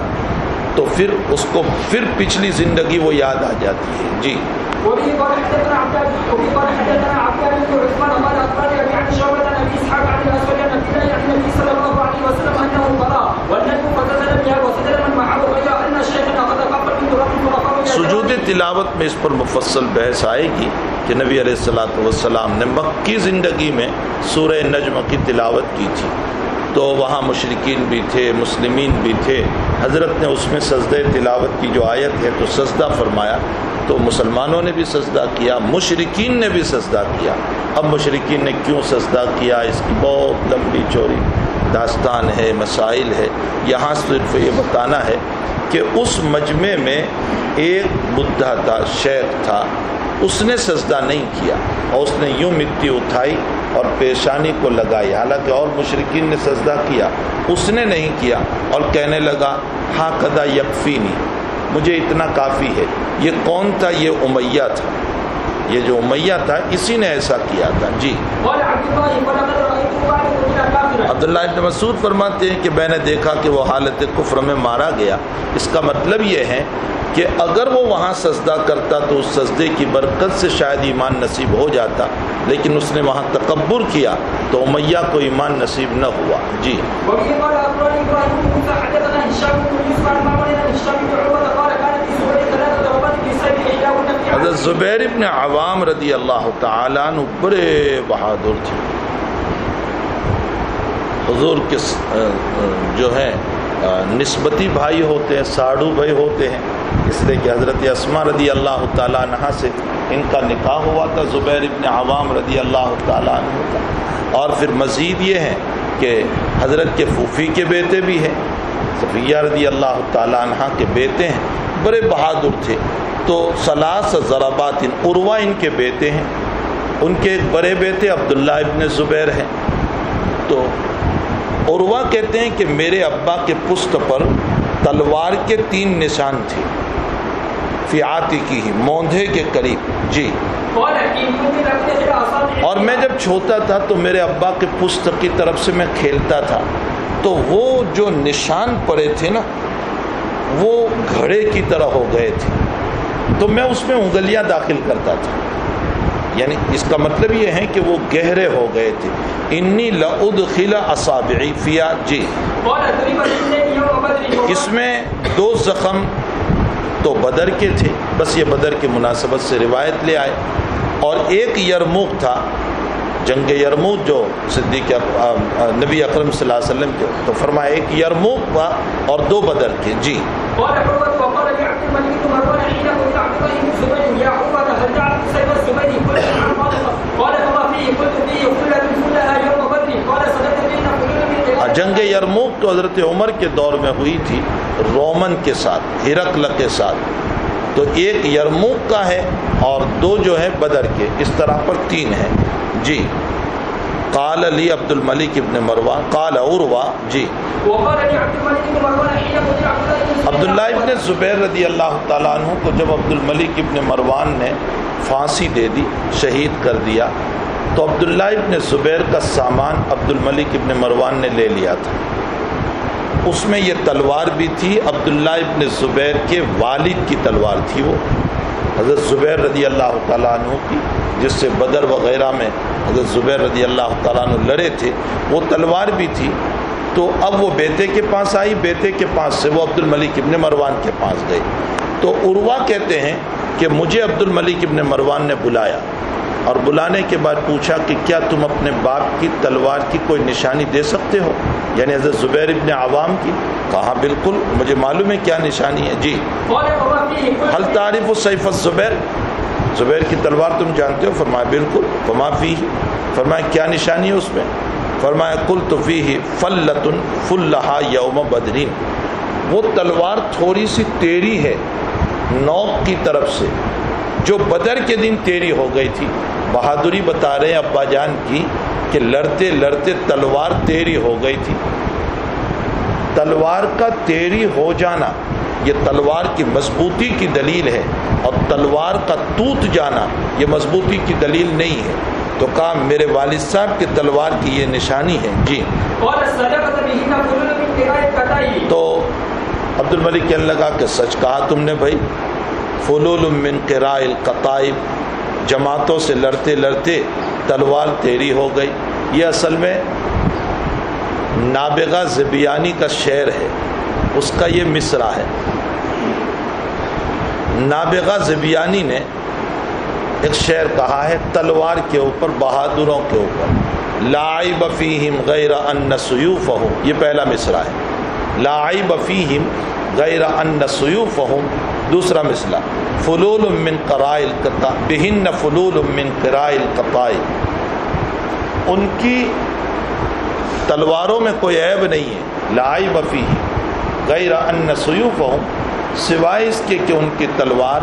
تو پھر اس کو پھر پچھلی زندگی وہ یاد آ جاتی ہے۔ جی وبه قال حدثنا عبد الله بن عثمان قال اخبرني عن شعبة عن ابي اسحاق عن الاسود عن النبي صلى الله عليه وسلم انه قضى والنبي فزل بها وفزل من معه غير ان شيخنا قد قبل من تراب سجود تلاوت میں اس پر مفصل بحث آئے گی کہ نبی علیہ الصلوۃ والسلام نے مکی زندگی میں سورہ نجم کی تلاوت کی تھی، تو وہاں مشرکین بھی تھے، مسلمین بھی تھے، حضرت نے اس میں سجدہ تلاوت کی جو آیت ہے تو سجدہ فرمایا، تو مسلمانوں نے بھی سجدہ کیا، مشرکین نے بھی سجدہ کیا۔ اب مشرکین نے کیوں سجدہ کیا، اس کی بہت لمبی چوڑی داستان ہے، مسائل ہے، یہاں صرف یہ بتانا ہے کہ اس مجمع میں ایک بدھا تھا، شیخ تھا، اس نے سجدہ نہیں کیا اور اس نے یوں مٹی اٹھائی اور پیشانی کو لگائی، حالانکہ اور مشرکین نے سجدہ کیا، اس نے نہیں کیا اور کہنے لگا ہاں قدا یکفینی، مجھے اتنا کافی ہے۔ یہ کون تھا؟ یہ امیہ تھا، یہ جو امیہ تھا اسی نے ایسا کیا تھا۔ جی عبداللہ ابن مسعود فرماتے ہیں کہ میں نے دیکھا کہ وہ حالت کفر میں مارا گیا۔ اس کا مطلب یہ ہے کہ اگر وہ وہاں سجدہ کرتا تو اس سجدے کی برکت سے شاید ایمان نصیب ہو جاتا، لیکن اس نے وہاں تکبر کیا تو امیہ کو ایمان نصیب نہ ہوا۔ جی حضرت زبیر ابن عوام رضی اللہ تعالیٰ عنہ بڑے بہادر تھے، حضور کے جو ہیں نسبتی بھائی ہوتے ہیں، ساڑو بھائی ہوتے ہیں، اس لیے کہ حضرت اسما رضی اللہ تعالیٰ عنہ سے ان کا نکاح ہوا تھا، زبیر ابن عوام رضی اللہ تعالیٰ عنہ کا. اور پھر مزید یہ ہے کہ حضرت کے پھوپھی کے بیٹے بھی ہیں، صفیہ رضی اللہ تعالیٰ عنہ کے بیٹے ہیں، بڑے بہادر تھے. تو ثلاث ضربات، عروہ ان کے بیٹے ہیں، ان کے ایک بڑے بیٹے عبداللہ ابن زبیر ہیں. تو عروہ کہتے ہیں کہ میرے ابا کے پشت پر تلوار کے 3 نشان تھے، فی عاتقہ، موندھے کے قریب. جی. اور میں جب چھوٹا تھا تو میرے ابا کے پشت کی طرف سے میں کھیلتا تھا، تو وہ جو نشان پڑے تھے نا وہ گھڑے کی طرح ہو گئے تھے، تو میں اس میں انگلیاں داخل کرتا تھا. یعنی اس کا مطلب یہ ہے کہ وہ گہرے ہو گئے تھے. انی لأدخل اصابعی فیا. جی. اس میں 2 زخم تو بدر کے تھے، بس یہ بدر کی مناسبت سے روایت لے آئے، اور ایک یرموک تھا، جنگ یرموک جو صدیق نبی اکرم صلی اللہ علیہ وسلم کے، تو فرمایا ایک یرموک تھا اور 2 بدر کے. جی. جنگ یرموک تو حضرت عمر کے دور میں ہوئی تھی، رومن کے ساتھ، ہرقل کے ساتھ. تو ایک یرموک کا ہے اور 2 جو ہے بدر کے، اس طرح پر 3 ہیں. جی. قال علی عبد الملک ابن مروان قال عروہ. جی. عبداللہ ابن زبیر رضی اللہ تعالیٰ عنہ کو جب عبد الملک ابن مروان نے پھانسی دے دی، شہید کر دیا، تو عبداللہ ابن زبیر کا سامان عبد الملک ابن مروان نے لے لیا تھا. اس میں یہ تلوار بھی تھی، عبداللہ ابن زبیر کے والد کی تلوار تھی، وہ حضرت زبیر رضی اللہ تعالیٰ عنہ کی، جس سے بدر وغیرہ میں حضرت زبیر رضی اللہ تعالیٰ عنہ لڑے تھے، وہ تلوار بھی تھی. تو اب وہ بیٹے کے پاس آئی، بیٹے کے پاس سے وہ عبد الملک ابن مروان کے پاس گئی. تو عروہ کہتے ہیں کہ مجھے عبد الملک ابن مروان نے بلایا، اور بلانے کے بعد پوچھا کہ کیا تم اپنے باپ کی تلوار کی کوئی نشانی دے سکتے ہو، یعنی حضرت زبیر ابن عوام کی. کہا بالکل، مجھے معلوم ہے کیا نشانی ہے. جی. حل تعریف سیف الزبیر، زبیر کی تلوار تم جانتے ہو؟ فرمایا بالکل. فما فیہ، فرمایا کیا نشانی ہے اس میں؟ فرمایا قلت فیہ فلۃ فلھا یوم بدرین، وہ تلوار تھوڑی سی تیری ہے نوک کی طرف سے، جو بدر کے دن تیری ہو گئی تھی. بہادری بتا رہے ہیں ابا جان کی کہ لڑتے لڑتے تلوار تیری ہو گئی تھی. تلوار کا تیری ہو جانا یہ تلوار کی مضبوطی کی دلیل ہے، اور تلوار کا ٹوٹ جانا یہ مضبوطی کی دلیل نہیں ہے. تو کہا میرے والد صاحب کی تلوار کی یہ نشانی ہے. جی. تو عبد الملک کہنے لگا کہ سچ کہا تم نے بھائی، فلول من قراء القطائب، جماعتوں سے لڑتے لڑتے تلوار تیری ہو گئی. یہ اصل میں نابغہ زبیانی کا شعر ہے، اس کا یہ مصرع ہے. نابغہ زبیانی نے ایک شعر کہا ہے تلوار کے اوپر، بہادروں کے اوپر، لا عیب فیہم غیر ان سیوفہم، یہ پہلا مصرع ہے. لا عیب فیہم غیر ان سیوفہم. دوسرا مصرع فلول من قراء القطاء بہن فلول من قراء القطاء، ان کی تلواروں میں کوئی عیب نہیں ہے. لا عیب فیہ غیر ان سیوفہم، سوائے اس کے کہ ان کی تلوار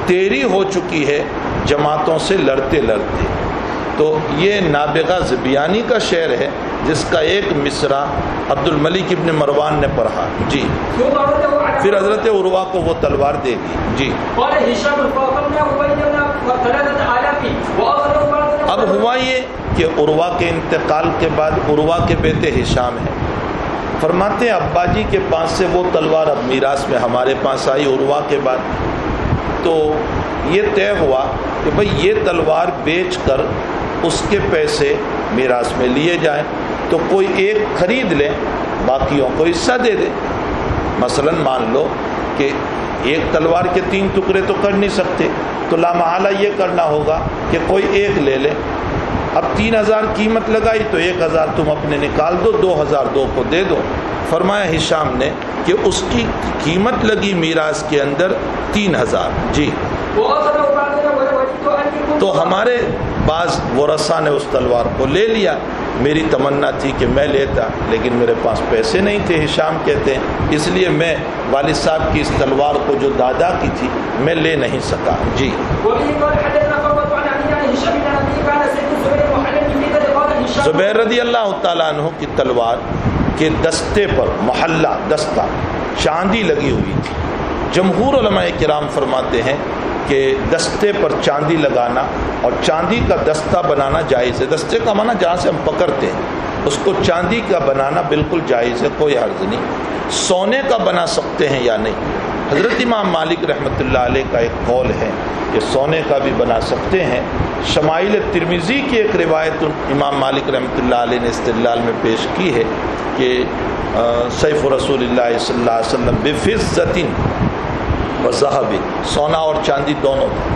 تیری ہو چکی ہے جماعتوں سے لڑتے لڑتے. تو یہ نابغہ زبیانی کا شعر ہے جس کا ایک مصرع عبد الملک ابن مروان نے پڑھا. جی. پھر حضرت عروہ کو وہ تلوار دے دی. جی. اب ہوا یہ کہ عروہ کے انتقال کے بعد عروہ کے بیٹے ہشام ہیں. فرماتے ہیں ابا جی کے پاس سے وہ تلوار اب میراث میں ہمارے پاس آئی عروہ کے بعد. تو یہ طے ہوا کہ بھئی یہ تلوار بیچ کر اس کے پیسے میراث میں لیے جائیں، تو کوئی ایک خرید لیں، باقیوں کو حصہ دے دے. مثلا مان لو کہ ایک تلوار کے 3 ٹکڑے تو کر نہیں سکتے، تو لا محالہ یہ کرنا ہوگا کہ کوئی ایک لے لے، اب 3000 قیمت لگائی تو 1000 تم اپنے نکال دو، 2000 دو کو دے دو۔ فرمایا ہشام نے کہ اس کی قیمت لگی میراث کے اندر 3000۔ جی، تو ہمارے بعض ورثاء نے اس تلوار کو لے لیا۔ میری تمنا تھی کہ میں لیتا، لیکن میرے پاس پیسے نہیں تھے، ہشام کہتے ہیں، اس لیے میں والد صاحب کی اس تلوار کو جو دادا کی تھی میں لے نہیں سکا۔ جی، زبیر رضی اللہ تعالیٰ عنہ کی تلوار کے دستے پر محلہ دستہ چاندی لگی ہوئی تھی۔ جمہور علماء کرام فرماتے ہیں کہ دستے پر چاندی لگانا اور چاندی کا دستہ بنانا جائز ہے۔ دستے کا معنی جہاں سے ہم پکڑتے ہیں اس کو چاندی کا بنانا بالکل جائز ہے، کوئی حرج نہیں۔ سونے کا بنا سکتے ہیں یا نہیں؟ حضرت امام مالک رحمۃ اللہ علیہ کا ایک قول ہے کہ سونے کا بھی بنا سکتے ہیں۔ شمائل ترمذی کی ایک روایت امام مالک رحمۃ اللہ علیہ نے استدلال میں پیش کی ہے کہ سیف رسول اللہ صلی اللہ علیہ وسلم بفضۃ و ذہب، سونا اور چاندی دونوں تھے،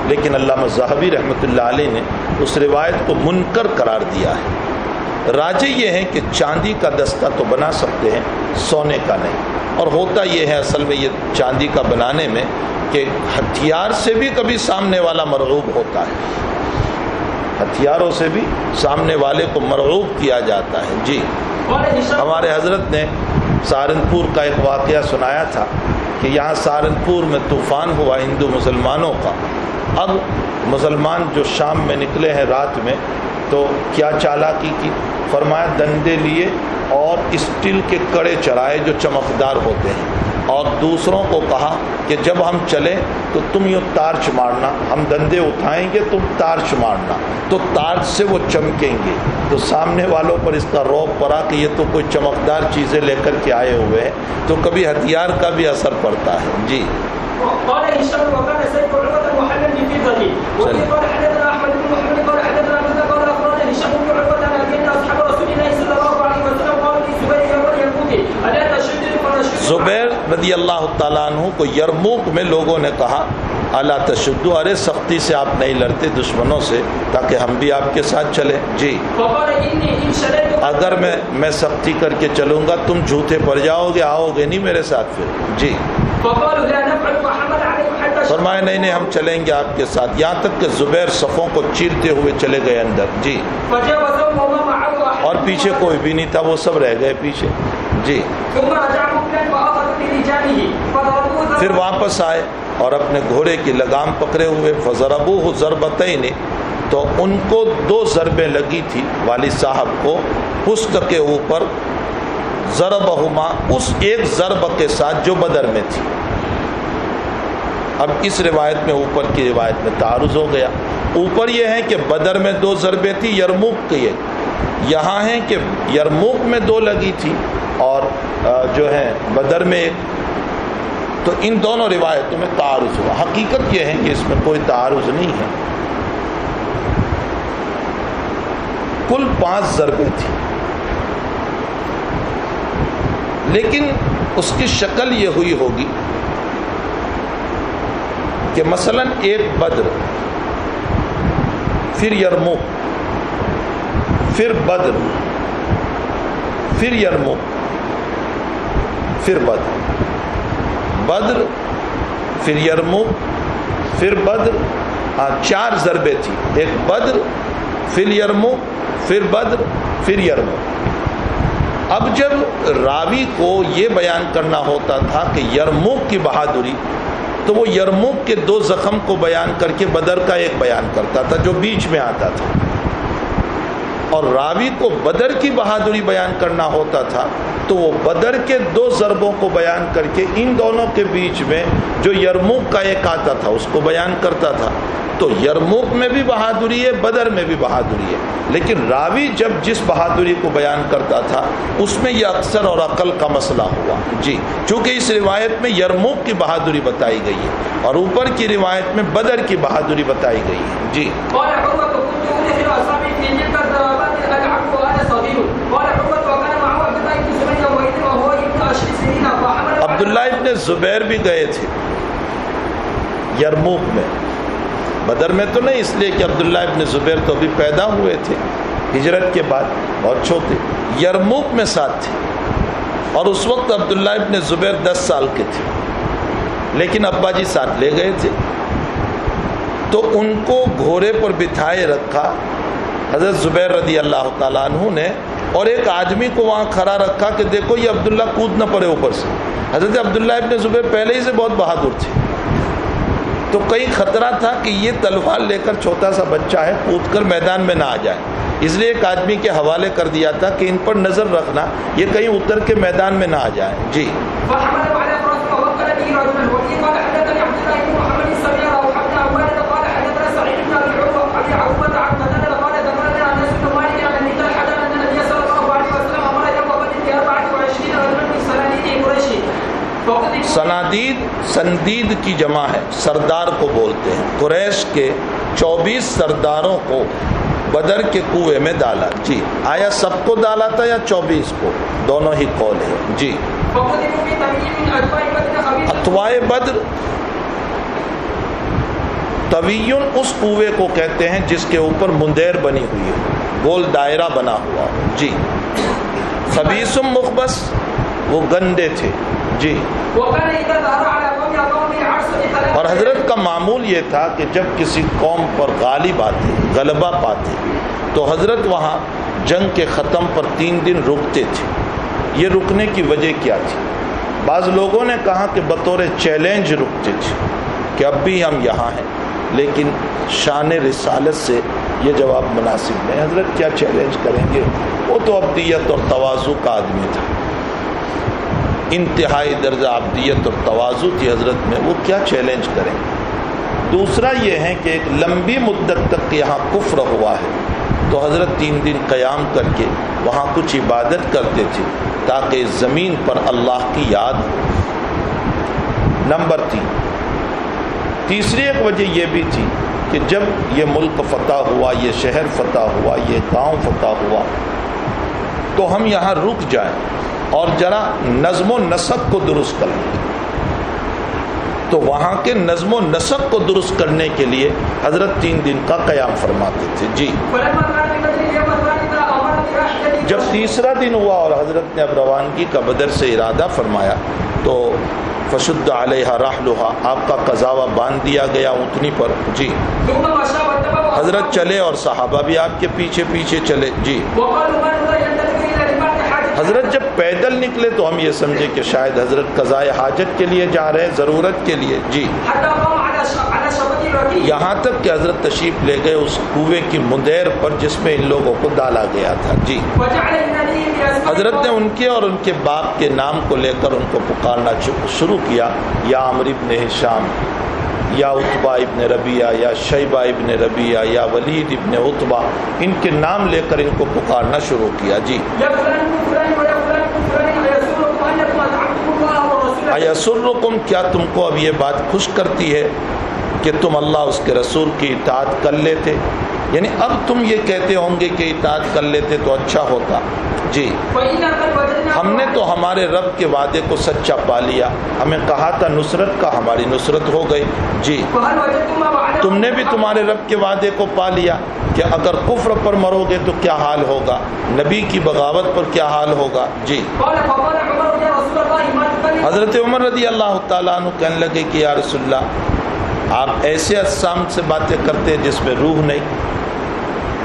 لیکن علامہ ذہبی رحمۃ اللہ علیہ نے اس روایت کو منکر قرار دیا ہے۔ راجح یہ ہے کہ چاندی کا دستہ تو بنا سکتے ہیں، سونے کا نہیں۔ اور ہوتا یہ ہے اصل میں یہ چاندی کا بنانے میں کہ ہتھیار سے بھی کبھی سامنے والا مرغوب ہوتا ہے، ہتھیاروں سے بھی سامنے والے کو مرغوب کیا جاتا ہے۔ جی، ہمارے حضرت نے سہارنپور کا ایک واقعہ سنایا تھا کہ یہاں سہارنپور میں طوفان ہوا ہندو مسلمانوں کا۔ اب مسلمان جو شام میں نکلے ہیں رات میں تو کیا چالاکی کی، فرمایا ڈنڈے لیے اور اسٹیل کے کڑے چرائے جو چمکدار ہوتے ہیں، اور دوسروں کو کہا کہ جب ہم چلیں تو تم یوں تارچ مارنا، ہم ڈنڈے اٹھائیں گے تم تارچ مارنا، تو تارچ سے وہ چمکیں گے۔ تو سامنے والوں پر اس کا رعب پڑا کہ یہ تو کوئی چمکدار چیزیں لے کر کے آئے ہوئے ہیں، تو کبھی ہتھیار کا بھی اثر پڑتا ہے۔ جی، زبیر رضی اللہ تعالیٰ عنہ کو یرموک میں لوگوں نے کہا الا تشدو، ارے سختی سے آپ نہیں لڑتے دشمنوں سے تاکہ ہم بھی آپ کے ساتھ چلیں۔ جی، اگر میں سختی کر کے چلوں گا تم جھوٹے پڑ جاؤ گے، آؤ گے نہیں میرے ساتھ پھر۔ جی، فرمایا نہیں ہم چلیں گے آپ کے ساتھ، یہاں تک کہ زبیر صفوں کو چیرتے ہوئے چلے گئے اندر۔ جی، اور پیچھے کوئی بھی نہیں تھا، وہ سب رہ گئے پیچھے۔ جی، پھر واپس آئے اور اپنے گھوڑے کی لگام پکڑے ہوئے، فضربوہ ضربتین، تو ان کو 2 ضربیں لگی تھی والد صاحب کو پشت کے اوپر، ضربہما، اس ایک ضرب کے ساتھ جو بدر میں تھی۔ اب اس روایت میں اوپر کی روایت میں تعارض ہو گیا۔ اوپر یہ ہے کہ بدر میں 2 ضربیں تھی، یرموک کی یہاں ہے کہ یرموک میں 2 لگی تھی اور جو ہے بدر میں 1، تو ان دونوں روایتوں میں تعارض ہوا۔ حقیقت یہ ہے کہ اس میں کوئی تعارض نہیں ہے، کل 5 ضربیں تھیں، لیکن اس کی شکل یہ ہوئی ہوگی کہ مثلا ایک بدر، پھر یرموک، پھر بدر، پھر یرموک، پھر بدر، بدر پھر یرموک پھر بدر، 4 ضربیں تھی، ایک بدر پھر یرموک پھر بدر پھر یرموک۔ اب جب راوی کو یہ بیان کرنا ہوتا تھا کہ یرموک کی بہادری، تو وہ یرموک کے 2 زخم کو بیان کر کے بدر کا ایک بیان کرتا تھا جو بیچ میں آتا تھا، اور راوی کو بدر کی بہادری بیان کرنا ہوتا تھا تو وہ بدر کے 2 ضربوں کو بیان کر کے ان دونوں کے بیچ میں جو یرموک کا ایک آتا تھا اس کو بیان کرتا تھا۔ تو یرموک میں بھی بہادری ہے، بدر میں بھی بہادری ہے، لیکن راوی جب جس بہادری کو بیان کرتا تھا اس میں یہ اکثر اور عقل کا مسئلہ ہوا۔ جی، چونکہ اس روایت میں یرموک کی بہادری بتائی گئی ہے اور اوپر کی روایت میں بدر کی بہادری بتائی گئی ہے۔ جی، عبداللہ ابن زبیر بھی گئے تھے یرموک میں، بدر میں تو نہیں، اس لیے کہ عبداللہ ابن زبیر تو ابھی پیدا ہوئے تھے ہجرت کے بعد، بہت چھوٹے. یرموک میں ساتھ تھے، اور اس وقت عبداللہ ابن زبیر 10 سال کے تھے، لیکن ابا جی ساتھ لے گئے تھے. تو ان کو گھوڑے پر بٹھائے رکھا حضرت زبیر رضی اللہ تعالیٰ عنہ نے، اور ایک آدمی کو وہاں کھڑا رکھا کہ دیکھو یہ عبداللہ کود نہ پڑے اوپر سے. حضرت عبداللہ ابن زبیر پہلے ہی سے بہت بہادر تھے، تو کئی خطرہ تھا کہ یہ تلوار لے کر چھوٹا سا بچہ ہے، کود کر میدان میں نہ آ جائے. اس لیے ایک آدمی کے حوالے کر دیا تھا کہ ان پر نظر رکھنا، یہ کہیں اتر کے میدان میں نہ آ جائے. جی. سندید کی جمع ہے، سردار کو بولتے ہیں. قریش کے 24 سرداروں کو بدر کے کنویں میں ڈالا. جی. آیا سب کو ڈالا تھا یا 24 کو؟ دونوں ہی قول ہے. جی. اتوائے بدر، طویون اس کنویں کو کہتے ہیں جس کے اوپر مندیر بنی ہوئی ہے، گول دائرہ بنا ہوا. جی. خبیثم مخبص، وہ گندے تھے. جی. اور حضرت کا معمول یہ تھا کہ جب کسی قوم پر غالب آتے، غلبہ پاتے، تو حضرت وہاں جنگ کے ختم پر 3 دن رکتے تھے. یہ رکنے کی وجہ کیا تھی؟ بعض لوگوں نے کہا کہ بطور چیلنج رکتے تھے کہ اب بھی ہم یہاں ہیں، لیکن شان رسالت سے یہ جواب مناسب نہیں. حضرت کیا چیلنج کریں گے؟ وہ تو عبدیت اور تواضع کا آدمی تھا، انتہائی درجہ عبدیت اور تواضع تھی حضرت میں، وہ کیا چیلنج کریں. دوسرا یہ ہے کہ ایک لمبی مدت تک یہاں کفر ہوا ہے، تو حضرت 3 دن قیام کر کے وہاں کچھ عبادت کرتے تھے تاکہ زمین پر اللہ کی یاد ہو. نمبر 3، تیسری ایک وجہ یہ بھی تھی کہ جب یہ ملک فتح ہوا، یہ شہر فتح ہوا، یہ گاؤں فتح ہوا، تو ہم یہاں رک جائیں اور ذرا نظم و نسق کو درست کر لیں. تو وہاں کے نظم و نسق کو درست کرنے کے لیے حضرت 3 دن کا قیام فرماتے تھے. جی. جب تیسرا دن ہوا اور حضرت نے اب روانگی کا بدر سے ارادہ فرمایا، تو فشد علیہ رحلھا، آپ کا قضاوہ باندھ دیا گیا اونٹنی پر. جی. حضرت چلے اور صحابہ بھی آپ کے پیچھے پیچھے چلے. جی. حضرت جب پیدل نکلے تو ہم یہ سمجھے کہ شاید حضرت قضائے حاجت کے لیے جا رہے ہیں، ضرورت کے لیے. جی. یہاں تک کہ حضرت تشریف لے گئے اس کنویں کی مندیر پر جس میں ان لوگوں کو ڈالا گیا تھا. جی. حضرت نے ان کے اور ان کے باپ کے نام کو لے کر ان کو پکارنا شروع کیا، یا عمرو ابن ہشام، یا عتبہ ابن ربیعہ، یا شیبہ ابن ربیعہ، یا ولید ابن عتبہ، ان کے نام لے کر ان کو پکارنا شروع کیا. جی. ایسرکم، کیا تم کو اب یہ بات خوش کرتی ہے کہ تم اللہ اس کے رسول کی اطاعت کر لیتے؟ یعنی اب تم یہ کہتے ہوں گے کہ اطاعت کر لیتے تو اچھا ہوتا. جی. ہم نے تو ہمارے رب کے وعدے کو سچا پا لیا، ہمیں کہا تھا نصرت کا، ہماری نصرت ہو گئی. جی. تم نے بھی تمہارے رب کے وعدے کو پا لیا کہ اگر کفر پر مرو گے تو کیا حال ہوگا، نبی کی بغاوت پر کیا حال ہوگا. جی. حضرت عمر رضی اللہ تعالیٰ عنہ کہنے لگے کہ یا رسول اللہ، آپ ایسے اجسام سے باتیں کرتے ہیں جس میں روح نہیں،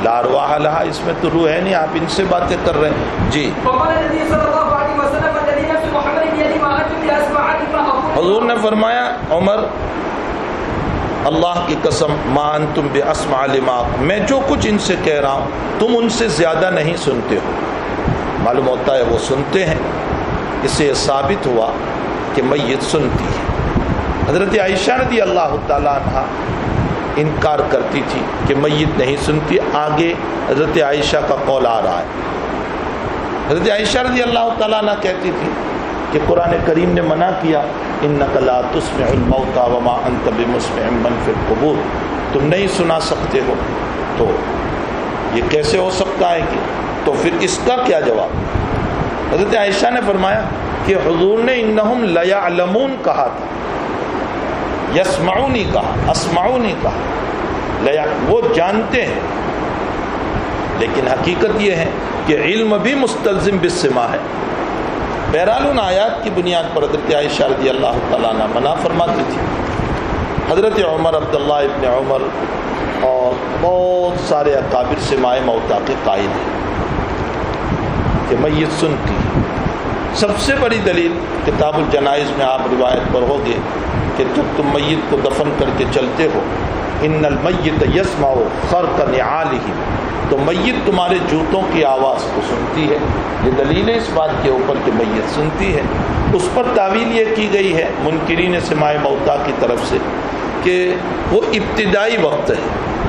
لا ارواح لہا، اس میں تو روح ہے نہیں، آپ ان سے باتیں کر رہے ہیں. جی. حضور نے فرمایا عمر، اللہ کی قسم، ما انتم باسمع لما، میں جو کچھ ان سے کہہ رہا ہوں تم ان سے زیادہ نہیں سنتے ہو. معلوم ہوتا ہے وہ سنتے ہیں، اس سے یہ ثابت ہوا کہ میت سنتی ہے. حضرت عائشہ رضی اللہ تعالیٰ عنہ انکار کرتی تھی کہ میت نہیں سنتی. آگے حضرت عائشہ کا قول آ رہا ہے. حضرت عائشہ رضی اللہ تعالیٰ عنہ کہتی تھی کہ قرآن کریم نے منع کیا، انک لا تسمع الموتى وما انت بمسمع من فی القبور، تم نہیں سنا سکتے ہو، تو یہ کیسے ہو سکتا ہے کہ، تو پھر اس کا کیا جواب؟ حضرت عائشہ نے فرمایا کہ حضور نے انہم لیعلمون کہا تھا، یسمعونی کہا، اسمعونی کہا. وہ جانتے ہیں، لیکن حقیقت یہ ہے کہ علم بھی مستلزم بالسماع ہے۔ بہرحال ان آیات کی بنیاد پر حضرت عائشہ رضی اللہ تعالیٰ عنہ منع فرماتی تھی۔ حضرت عمر، عبداللہ ابن عمر اور بہت سارے اکابر سماع موتا کے قائل ہیں کہ میت سنتی ہے۔ سب سے بڑی دلیل کتاب الجنائز میں آپ روایت پر ہوگے کہ جب تم میت کو دفن کر کے چلتے ہو، ان المیت یسمع خرق نعالہم، تو میت تمہارے جوتوں کی آواز کو سنتی ہے۔ یہ دلیل ہے اس بات کے اوپر کہ میت سنتی ہے۔ اس پر تعویل یہ کی گئی ہے منکرین سماع موتا کی طرف سے کہ وہ ابتدائی وقت ہے،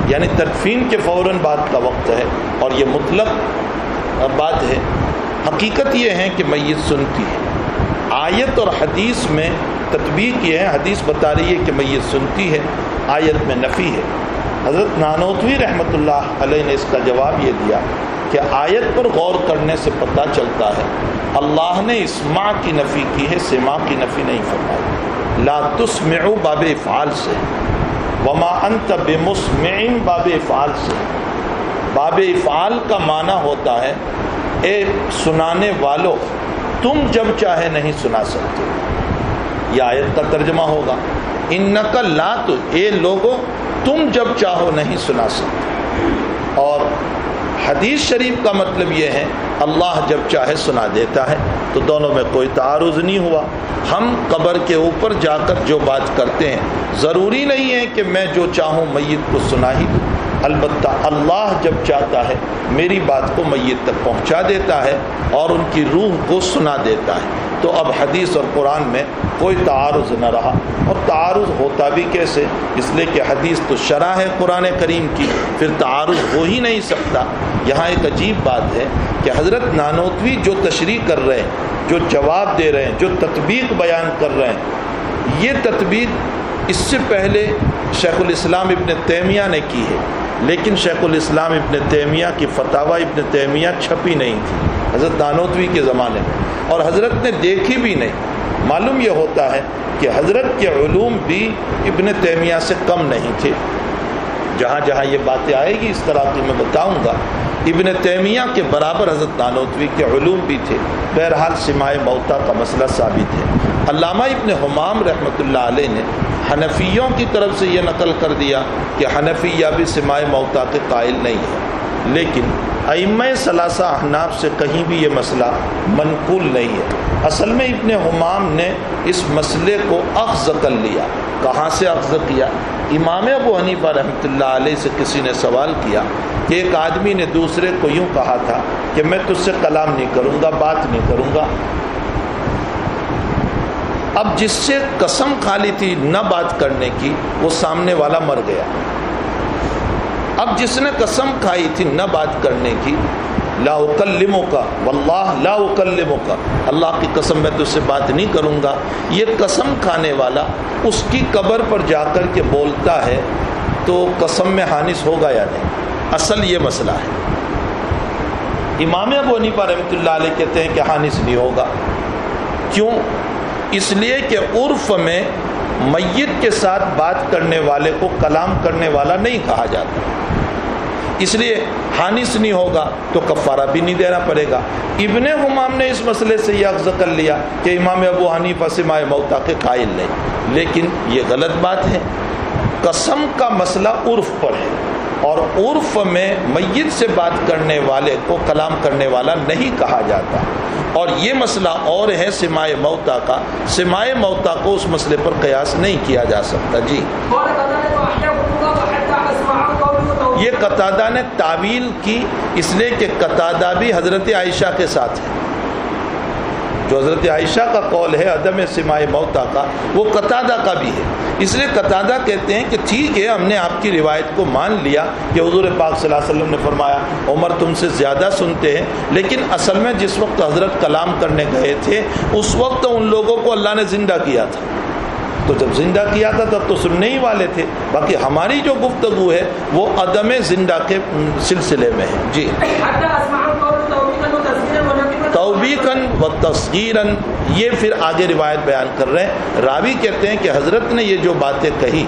یعنی تدفین کے فوراً بعد کا وقت ہے، اور یہ مطلق بات ہے۔ حقیقت یہ ہے کہ میت سنتی ہے۔ آیت اور حدیث میں تطبیق یہ ہے، حدیث بتا رہی ہے کہ میت سنتی ہے، آیت میں نفی ہے۔ حضرت نانوتوی رحمۃ اللہ علیہ نے اس کا جواب یہ دیا کہ آیت پر غور کرنے سے پتہ چلتا ہے اللہ نے اسماع کی نفی کی ہے، سماع کی نفی نہیں فرمائی۔ لا تسمعوا باب افعال سے، وما انت بمسمع باب افعال سے۔ باب افعال کا معنی ہوتا ہے اے سنانے والو تم جب چاہے نہیں سنا سکتے، یہ آیت کا ترجمہ ہوگا۔ انک لا تو اے لوگو تم جب چاہو نہیں سنا سکتے، اور حدیث شریف کا مطلب یہ ہے اللہ جب چاہے سنا دیتا ہے، تو دونوں میں کوئی تعارض نہیں ہوا۔ ہم قبر کے اوپر جا کر جو بات کرتے ہیں ضروری نہیں ہے کہ میں جو چاہوں میت کو سنا ہی دوں، البتہ اللہ جب چاہتا ہے میری بات کو میت تک پہنچا دیتا ہے اور ان کی روح کو سنا دیتا ہے۔ تو اب حدیث اور قرآن میں کوئی تعارض نہ رہا، اور تعارض ہوتا بھی کیسے، اس لیے کہ حدیث تو شرح ہے قرآن کریم کی، پھر تعارض ہو ہی نہیں سکتا۔ یہاں ایک عجیب بات ہے کہ حضرت نانوتوی جو تشریح کر رہے ہیں، جو جواب دے رہے ہیں، جو تطبیق بیان کر رہے ہیں، یہ تطبیق اس سے پہلے شیخ الاسلام ابن تیمیہ نے کی ہے، لیکن شیخ الاسلام ابن تیمیہ کی فتاوی ابن تیمیہ چھپی نہیں تھی حضرت نانوتوی کے زمانے میں، اور حضرت نے دیکھی بھی نہیں۔ معلوم یہ ہوتا ہے کہ حضرت کے علوم بھی ابن تیمیہ سے کم نہیں تھے۔ جہاں جہاں یہ باتیں آئے گی اس طرح کی میں بتاؤں گا، ابن تیمیہ کے برابر حضرت نانوتوی کے علوم بھی تھے۔ بہرحال سماع موتا کا مسئلہ ثابت ہے۔ علامہ ابن حمام رحمۃ اللہ علیہ نے حنفیوں کی طرف سے یہ نقل کر دیا کہ حنفیہ بھی سماع موتا کے قائل نہیں ہے، لیکن ائمہ ثلاثہ احناف سے کہیں بھی یہ مسئلہ منقول نہیں ہے۔ اصل میں ابن حمام نے اس مسئلے کو اخذ کر لیا۔ کہاں سے اخذ کیا؟ امام ابو حنیفہ رحمۃ اللہ علیہ سے کسی نے سوال کیا کہ ایک آدمی نے دوسرے کو یوں کہا تھا کہ میں تجھ سے کلام نہیں کروں گا، بات نہیں کروں گا۔ اب جس سے قسم کھا لی تھی نہ بات کرنے کی، وہ سامنے والا مر گیا۔ اب جس نے قسم کھائی تھی نہ بات کرنے کی، لا اکلمک واللہ لا اکلمک، اللہ کی قسم میں تجھ سے بات نہیں کروں گا، یہ قسم کھانے والا اس کی قبر پر جا کر کے بولتا ہے تو قسم میں حانث ہوگا یا نہیں؟ اصل یہ مسئلہ ہے۔ امام ابو حنیفہ رحمۃ اللہ علیہ کہتے ہیں کہ حانث نہیں ہوگا۔ کیوں؟ اس لیے کہ عرف میں میت کے ساتھ بات کرنے والے کو کلام کرنے والا نہیں کہا جاتا، اس لیے حانث نہیں ہوگا تو کفارہ بھی نہیں دینا پڑے گا۔ ابن حمام نے اس مسئلے سے یہ اخذ کر لیا کہ امام ابو حنیفہ سماع موتا کے قائل نہیں، لیکن یہ غلط بات ہے۔ قسم کا مسئلہ عرف پر ہے، اور عرف میں میت سے بات کرنے والے کو کلام کرنے والا نہیں کہا جاتا، اور یہ مسئلہ اور ہے سماع موتا کا۔ سماع موتا کو اس مسئلے پر قیاس نہیں کیا جا سکتا۔ جی، یہ قتادہ نے تعویل کی، اس لیے کہ قتادہ بھی حضرت عائشہ کے ساتھ ہے۔ جو حضرت عائشہ کا قول ہے عدم سماع موتا کا، وہ قتادہ کا بھی ہے۔ اس لیے قتادہ کہتے ہیں کہ ٹھیک ہے، ہم نے آپ کی روایت کو مان لیا کہ حضور پاک صلی اللہ علیہ وسلم نے فرمایا عمر تم سے زیادہ سنتے ہیں، لیکن اصل میں جس وقت حضرت کلام کرنے گئے تھے اس وقت ان لوگوں کو اللہ نے زندہ کیا تھا، تو جب زندہ کیا تھا تب تو سننے ہی والے تھے۔ باقی ہماری جو گفتگو ہے وہ عدم زندہ کے سلسلے میں ہے۔ جی، توبیقاً و تصغیراً، یہ پھر آگے روایت بیان کر رہے ہیں۔ راوی کہتے ہیں کہ حضرت نے یہ جو باتیں کہی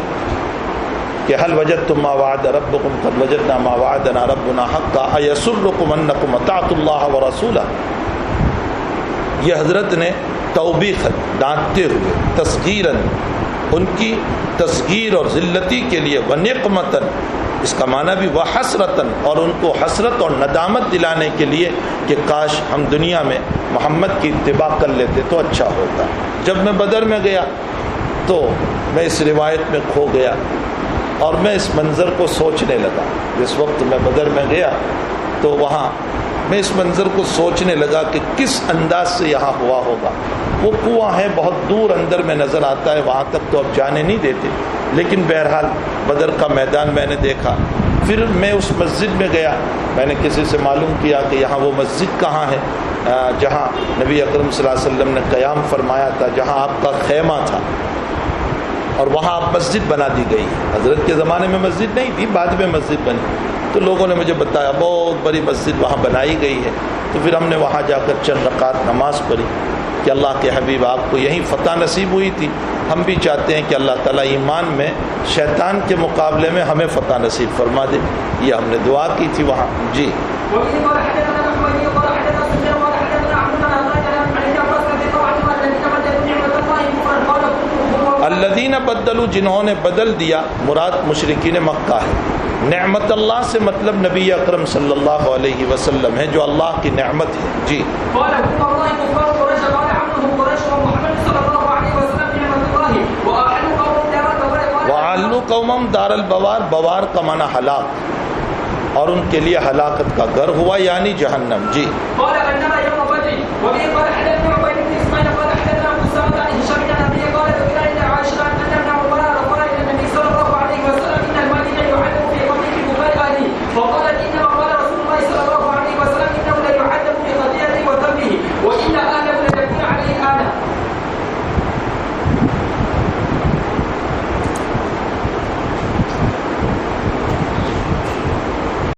کہ حل وجدتم ما وعد ربکم قد وجدنا ما وعدنا ربنا حقا ایسرکم انکم اطعتم اللہ ورسولہ. یہ حضرت نے توبیخ ڈانٹتے ہوئے تصغیراً ان کی تصغیر اور ذلتی کے لیے ونقمتاً اس کا معنی بھی وحسرتاً اور ان کو حسرت اور ندامت دلانے کے لیے کہ کاش ہم دنیا میں محمد کی اتباع کر لیتے تو اچھا ہوتا. جب میں بدر میں گیا تو میں اس روایت میں کھو گیا اور میں اس منظر کو سوچنے لگا. جس وقت میں بدر میں گیا تو وہاں میں اس منظر کو سوچنے لگا کہ کس انداز سے یہاں ہوا ہوگا. وہ کنواں ہے بہت دور اندر میں نظر آتا ہے, وہاں تک تو اب جانے نہیں دیتے, لیکن بہرحال بدر کا میدان میں نے دیکھا. پھر میں اس مسجد میں گیا, میں نے کسی سے معلوم کیا کہ یہاں وہ مسجد کہاں ہے جہاں نبی اکرم صلی اللہ علیہ وسلم نے قیام فرمایا تھا, جہاں آپ کا خیمہ تھا, اور وہاں آپ مسجد بنا دی گئی. حضرت کے زمانے میں مسجد نہیں تھی, بعد میں مسجد بنی. تو لوگوں نے مجھے بتایا بہت بڑی مسجد وہاں بنائی گئی ہے. تو پھر ہم نے وہاں جا کر چند رکعت نماز پڑھی کہ اللہ کے حبیب آپ کو یہیں فتح نصیب ہوئی تھی, ہم بھی چاہتے ہیں کہ اللہ تعالیٰ ایمان میں شیطان کے مقابلے میں ہمیں فتح نصیب فرما دے. یہ ہم نے دعا کی تھی وہاں. جی الذین بدلوا, جنہوں نے بدل دیا, مراد مشرکین مکہ ہے. نعمت اللہ سے مطلب نبی اکرم صلی اللہ علیہ وسلم ہے جو اللہ کی نعمت ہے. جی وَعَلُّوا قَوْمًا دَارَ الْبَوَارِ, بوار کا معنی ہلاک, اور ان کے لیے ہلاکت کا گھر ہوا یعنی جہنم. جی